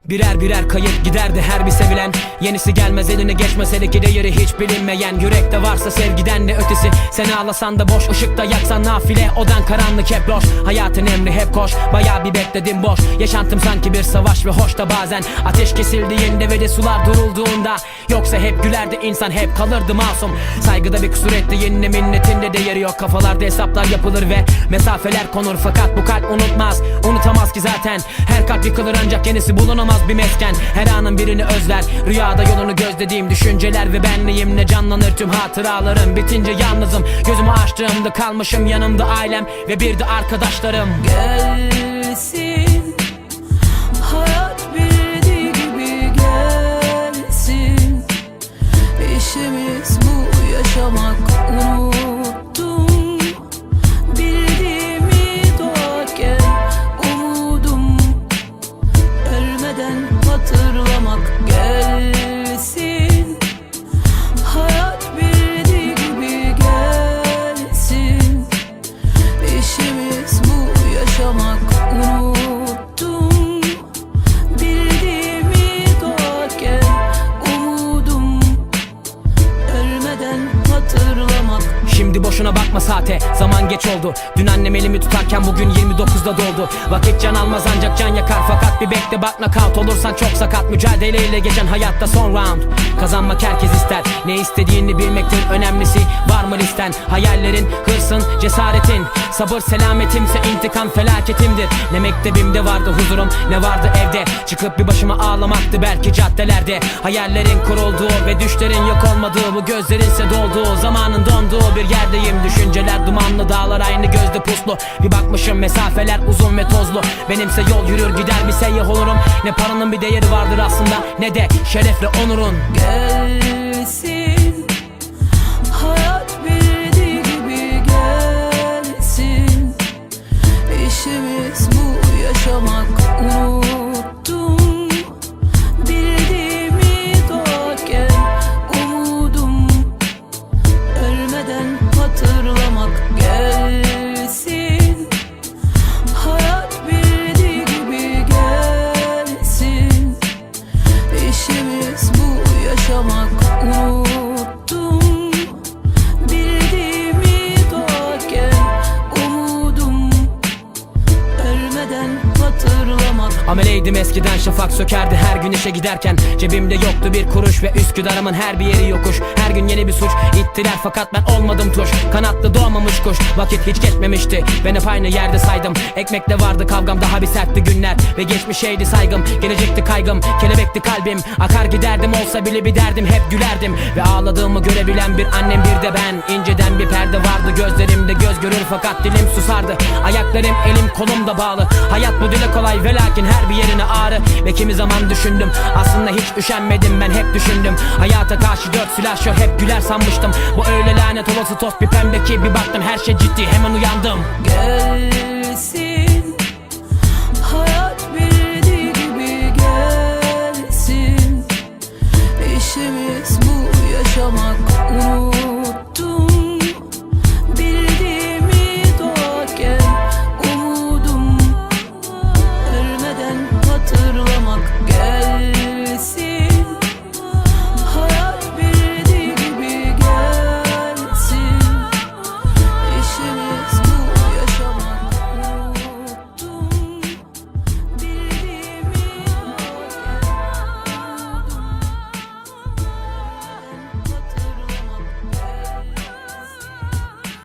Birer birer kayıp giderdi her bir sevilen. Yenisi gelmez eline geçmese ki değeri hiç bilinmeyen. Yürekte varsa sevgiden ne ötesi. Sen ağlasan da boş, ışıkta yaksan nafile. Odan karanlık hep loş, hayatın emri hep koş. Bayağı bir bekledim boş, yaşantım sanki bir savaş ve hoş da bazen ateş kesildiğinde ve de sular durulduğunda. Yoksa hep gülerdi insan, hep kalırdı masum. Saygıda bir kusur ettiğinde minnetinde değeri yok. Kafalarda hesaplar yapılır ve mesafeler konur. Fakat bu kalp unutmaz, unutamaz ki zaten. Her kalp yıkılır ancak yenisi bulunamaz bir mesken. Her anın birini özler, rüyada yolunu gözlediğim düşünceler ve benliğimle canlanır tüm hatıralarım. Bitince yalnızım, gözümü açtığımda kalmışım, yanımda ailem ve bir de arkadaşlarım. Gelsin, hayat bildiği gibi gelsin. İşimiz bu, yaşamak unuttum. Bildiğimi doğarken umudum, ölmeden hatırlamak. Gelsin, hayat bildiği gibi gelsin. İşimiz bu, yaşamak unuttum. Bildiğimi doğarken umudum, ölmeden hatırlamak. Şimdi boşuna bakma saate, zaman geç oldu. Dün annem elimi tutarken bugün 29'da doldu. Vakit can almaz ancak can yakar. Fakat bir bekle bak, knockout olursan çok sakat. Mücadeleyle geçen hayatta son round. Kazanmak herkes ister, ne istediğini bilmektir önemlisi. Var mı listen, hayallerin, hırsın, cesaretin. Sabır selametimse intikam felaketimdir. Ne mektebimde vardı huzurum, ne vardı evde. Çıkıp bir başıma ağlamaktı belki caddelerde. Hayallerin kurulduğu ve düşlerin yok olmadığı, bu gözlerinse dolduğu, zamanın donduğu bir yerdeyim. Düşünceler dumanlı, dağlar aynı gözde puslu. Bir bakmışım mesafeler uzun ve tozlu. Benimse yol yürür gider bir seyyah olurum. Ne paranın bir değeri vardır aslında, ne de şerefle onurun. Gelsin, hayat bildiği gibi gelsin. İşimiz bu, yaşamak unuttum. Bildiğimi doğarken umudum, ölmeden hatırlamak. Gelsin, hayat bildiği gibi gelsin. İşimiz bu, yaşamak unuttum. Bildiğimi doğarken umudum, ölmeden hatırlamak. Ameleydim eskiden, şafak sökerdi her gün işe giderken. Cebimde yoktu bir kuruş ve Üsküdar'ımın her bir yeri yokuş. Her gün yeni bir suç ittiler fakat ben olmadım tuş. Kanatlı doğmamış kuş, vakit hiç geçmemişti. Ben hep aynı yerde saydım. Ekmekle vardı kavgam, daha bir sertti günler. Ve geçmişeydi saygım, gelecekti kaygım. Kelebekti kalbim, akar giderdim, olsa bile bir derdim. Hep gülerdim ve ağladığımı görebilen bir annem, bir de ben. İnceden bir perde vardı gözlerimde, göz görür fakat dilim susardı. Ayaklarım elim kolumda bağlı. Hayat bu dile kolay ve lakin her bir yerine ağrı. Ve kimi zaman düşündüm, aslında hiç üşenmedim, ben hep düşündüm. Hayata karşı dört silahşör, hep güler sanmıştım. Bu öyle lanet olası toz bir pembe ki bir baktım her şey ciddi, hemen uyandım. Gel